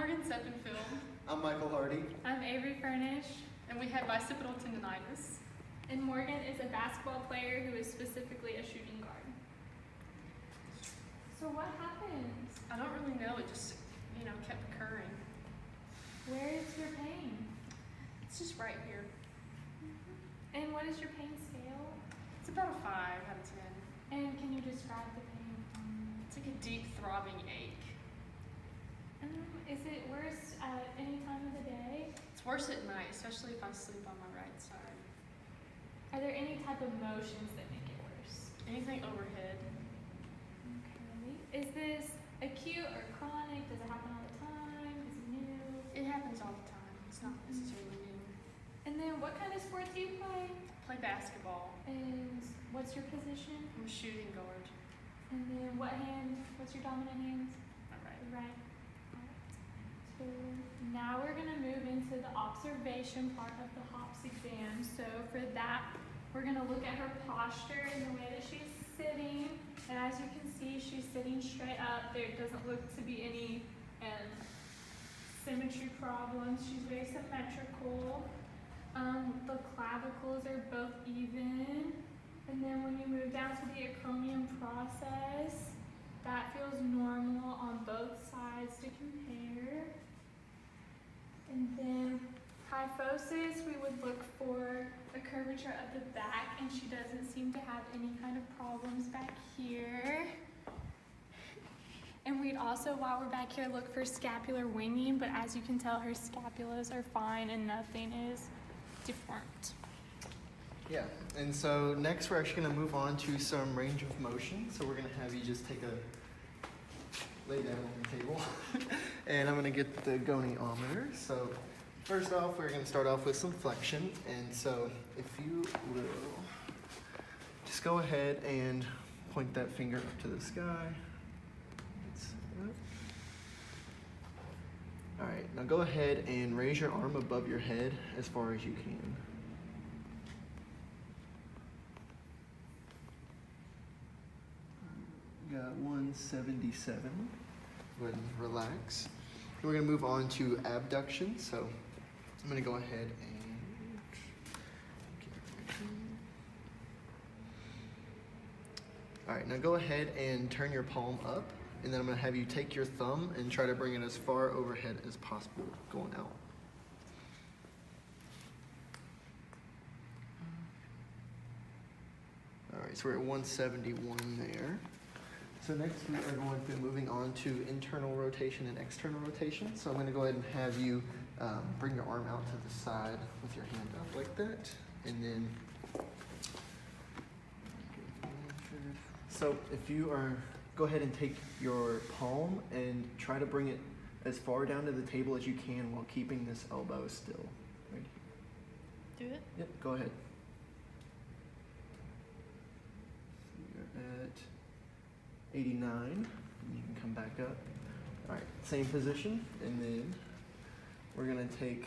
Morgan Seppenfield. I'm Michael Hardy. I'm Avery Furnish. And we have Bicipital Tendonitis. And Morgan is a basketball player who is specifically a shooting guard. So what happened? I don't really know. It just, kept occurring. Where is your pain? It's just right here. And what is your pain scale? It's about a 5 out of 10. And can you describe the pain? It's like a deep throbbing ache. Is it worse at any time of the day? It's worse at night, especially if I sleep on my right side. Are there any type of motions that make it worse? Anything overhead. Okay. Is this acute or chronic? Does it happen all the time? Is it new? It happens all the time. It's not necessarily new. And then what kind of sport do you play? Play basketball. And what's your position? I'm a shooting guard. And then what hand? What's your dominant hand? All right. Right. So now we're going to move into the observation part of the HOPS exam. So for that, we're going to look at her posture and the way that she's sitting. And as you can see, she's sitting straight up. There doesn't look to be any symmetry problems. She's very symmetrical. The clavicles are both even. And then when you move down to the acromion process, that feels normal on both sides to compare. And then kyphosis, we would look for a curvature of the back, and she doesn't seem to have any kind of problems back here. And we'd also, while we're back here, look for scapular winging, but as you can tell, her scapulas are fine and nothing is deformed. Yeah, and so next we're actually going to move on to some range of motion. So we're going to have you just lay down on the table. And I'm going to get the goniometer. So first off, we're going to start off with some flexion. And so if you will just go ahead and point that finger up to the sky. All right, now go ahead and raise your arm above your head as far as you can. Got 177. Go ahead and relax. We're going to move on to abduction. So I'm going to go ahead and all right, now go ahead and turn your palm up, and then I'm going to have you take your thumb and try to bring it as far overhead as possible going out. All right, so we're at 171 there. So next we are going to be moving on to internal rotation and external rotation. So I'm going to go ahead and have you bring your arm out to the side with your hand up like that. And then, so if you are, go ahead and take your palm and try to bring it as far down to the table as you can while keeping this elbow still. Right Do it? Yep, go ahead. So you're at 89, and you can come back up. All right, same position, and then we're gonna take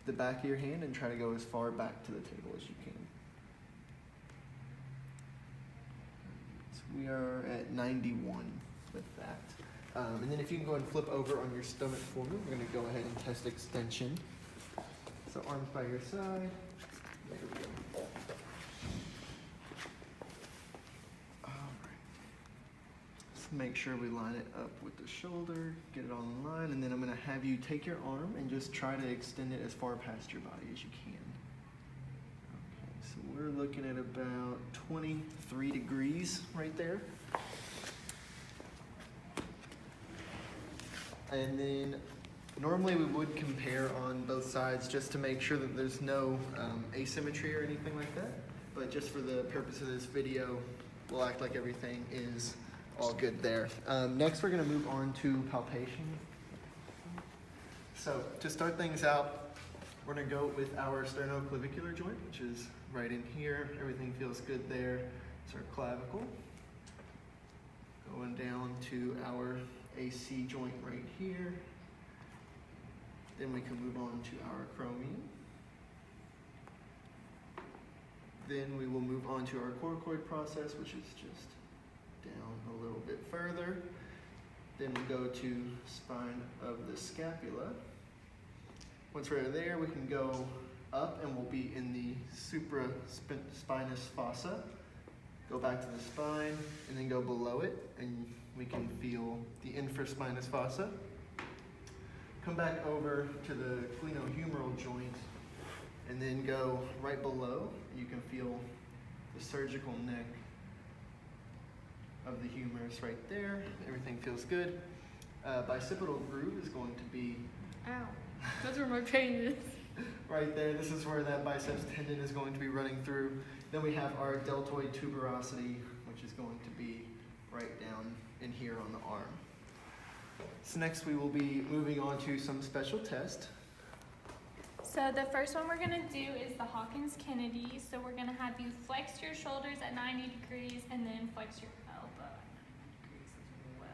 the back of your hand and try to go as far back to the table as you can. So we are at 91 with that. And then if you can go ahead and flip over on your stomach for me, we're gonna go ahead and test extension. So arms by your side. There we go. Make sure we line it up with the shoulder, get it all in line, and then I'm going to have you take your arm and just try to extend it as far past your body as you can. Okay, so we're looking at about 23 degrees right there. And then normally we would compare on both sides just to make sure that there's no asymmetry or anything like that, but just for the purpose of this video, we'll act like everything is all good there. Next, we're going to move on to palpation. So to start things out, we're going to go with our sternoclavicular joint, which is right in here. Everything feels good there. It's our clavicle. Going down to our AC joint right here. Then we can move on to our acromion. Then we will move on to our coracoid process, which is just down a little bit further. Then we go to spine of the scapula. Once we're there, we can go up and we'll be in the supraspinous fossa. Go back to the spine and then go below it and we can feel the infraspinous fossa. Come back over to the glenohumeral joint and then go right below. You can feel the surgical neck of the humerus right there. Everything feels good. Bicipital groove is going to be Ow. That's where my pain is. right there. This is where that biceps tendon is going to be running through. Then we have our deltoid tuberosity, which is going to be right down in here on the arm. So next we will be moving on to some special tests. So the first one we're going to do is the Hawkins-Kennedy. So we're going to have you flex your shoulders at 90 degrees and then flex your elbow at 90 degrees as well.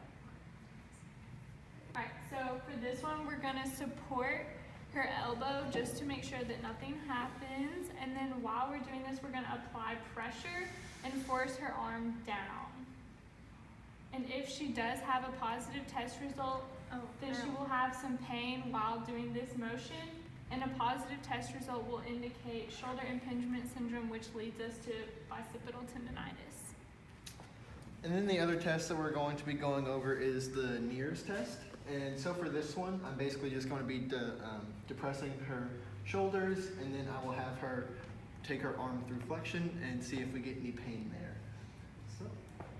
Alright, so for this one we're going to support her elbow just to make sure that nothing happens. And then while we're doing this, we're going to apply pressure and force her arm down. And if she does have a positive test result, then she will have some pain while doing this motion. And a positive test result will indicate shoulder impingement syndrome, which leads us to bicipital tendonitis. And then the other test that we're going to be going over is the Neers test. And so for this one, I'm basically just going to be depressing her shoulders, and then I will have her take her arm through flexion and see if we get any pain there. So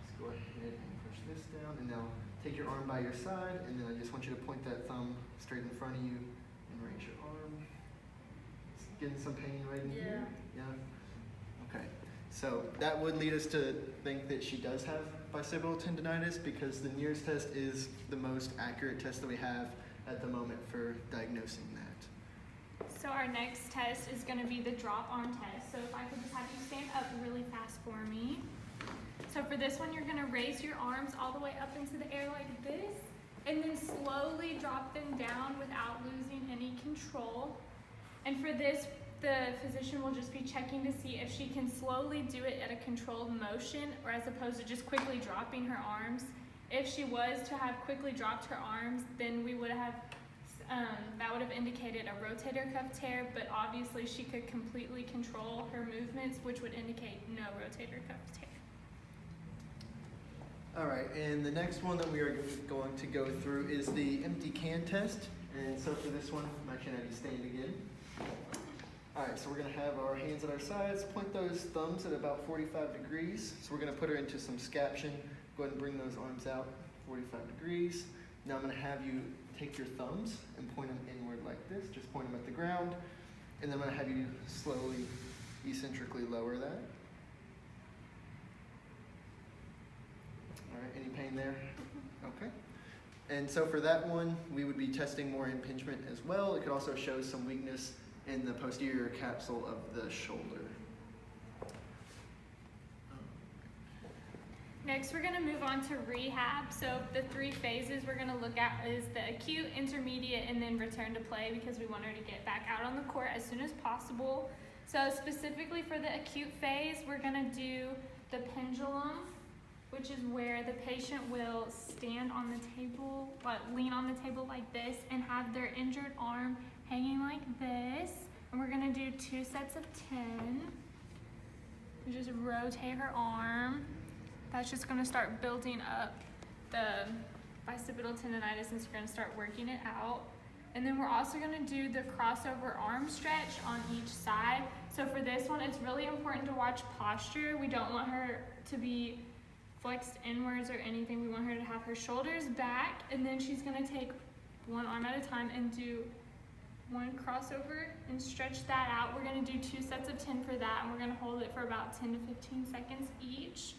just go ahead and push this down, and now take your arm by your side, and then I just want you to point that thumb straight in front of you and raise your arm. It's getting some pain right in here? Yeah. Okay. So that would lead us to think that she does have bicipital tendonitis because the Neers test is the most accurate test that we have at the moment for diagnosing that. So our next test is going to be the drop arm test. So if I could just have you stand up really fast for me. So for this one, you're going to raise your arms all the way up into the air like this, and then slowly drop them down without losing any control. And for this, the physician will just be checking to see if she can slowly do it at a controlled motion or as opposed to just quickly dropping her arms. If she was to have quickly dropped her arms, then we would have, that would have indicated a rotator cuff tear, but obviously she could completely control her movements, which would indicate no rotator cuff tear. All right, and the next one that we are going to go through is the empty can test. And so for this one, I'm actually going to have you stand again. All right, so we're going to have our hands at our sides, point those thumbs at about 45 degrees. So we're going to put her into some scaption. Go ahead and bring those arms out 45 degrees. Now I'm going to have you take your thumbs and point them inward like this. Just point them at the ground. And then I'm going to have you slowly, eccentrically lower that. All right, any pain there? Okay. And so for that one, we would be testing more impingement as well. It could also show some weakness in the posterior capsule of the shoulder. Next, we're going to move on to rehab. So the 3 phases we're going to look at is the acute, intermediate, and then return to play because we want her to get back out on the court as soon as possible. So specifically for the acute phase, we're going to do the pendulum, which is where the patient will stand on the table, lean on the table like this, and have their injured arm hanging like this. And we're going to do 2 sets of 10. We just rotate her arm. That's just going to start building up the bicipital tendonitis, and so we're going to start working it out. And then we're also going to do the crossover arm stretch on each side. So for this one, it's really important to watch posture. We don't want her to be flexed inwards or anything. We want her to have her shoulders back, and then she's going to take one arm at a time and do 1 crossover and stretch that out. We're going to do 2 sets of 10 for that, and we're going to hold it for about 10 to 15 seconds each.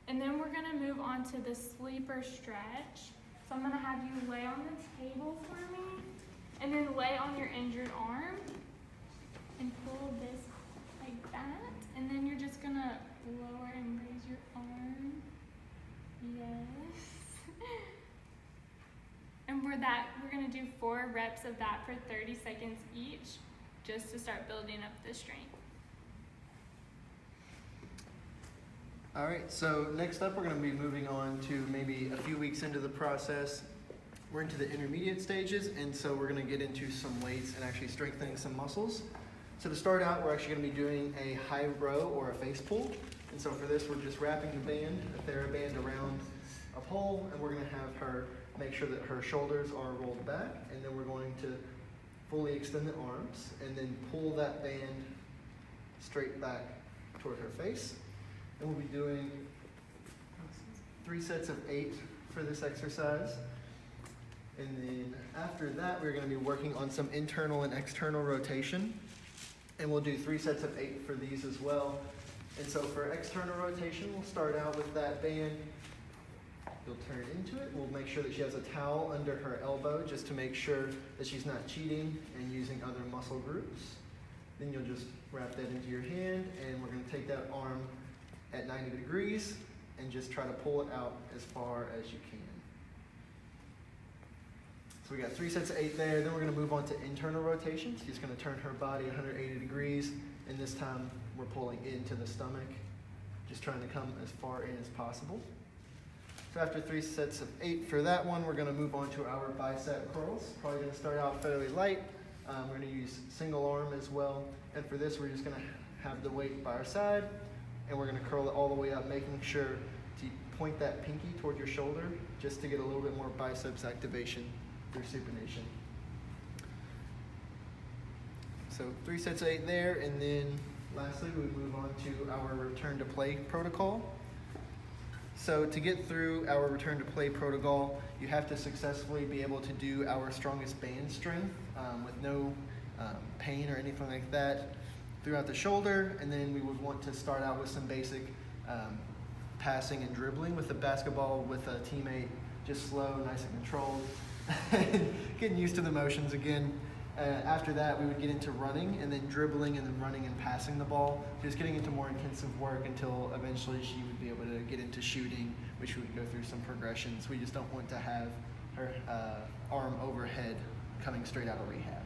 And then we're going to move on to the sleeper stretch. So I'm going to have you lay on the table for me, and then lay on your injured arm and pull this like that. And then you're just going to lower and raise your arm. Yes. And for that, we're going to do 4 reps of that for 30 seconds each, just to start building up the strength. All right, so next up we're going to be moving on to maybe a few weeks into the process. We're into the intermediate stages, and so we're going to get into some weights and actually strengthening some muscles. So to start out, we're actually going to be doing a high row or a face pull. And so for this, we're just wrapping the band, a TheraBand, around a pole, and we're going to have her make sure that her shoulders are rolled back, and then we're going to fully extend the arms, and then pull that band straight back toward her face. And we'll be doing 3 sets of 8 for this exercise. And then after that, we're going to be working on some internal and external rotation. And we'll do 3 sets of 8 for these as well. And so for external rotation, we'll start out with that band. You'll turn into it. We'll make sure that she has a towel under her elbow just to make sure that she's not cheating and using other muscle groups. Then you'll just wrap that into your hand, and we're going to take that arm at 90 degrees and just try to pull it out as far as you can. So we got 3 sets of 8 there. Then we're going to move on to internal rotation. She's going to turn her body 180 degrees, and this time we're pulling into the stomach, just trying to come as far in as possible. So after 3 sets of 8 for that one, we're going to move on to our bicep curls. Probably going to start out fairly light. We're going to use single arm as well. And for this, we're just going to have the weight by our side, and we're going to curl it all the way up, making sure to point that pinky toward your shoulder just to get a little bit more biceps activation through supination. So 3 sets of 8 there, and then lastly, we move on to our return to play protocol. So to get through our return to play protocol, you have to successfully be able to do our strongest band strength with no pain or anything like that throughout the shoulder. And then we would want to start out with some basic passing and dribbling with the basketball with a teammate, just slow, nice and controlled. Getting used to the motions again. After that, we would get into running, and then dribbling, and then running and passing the ball. Just getting into more intensive work until eventually she would be able to get into shooting, which we would go through some progressions. We just don't want to have her arm overhead coming straight out of rehab.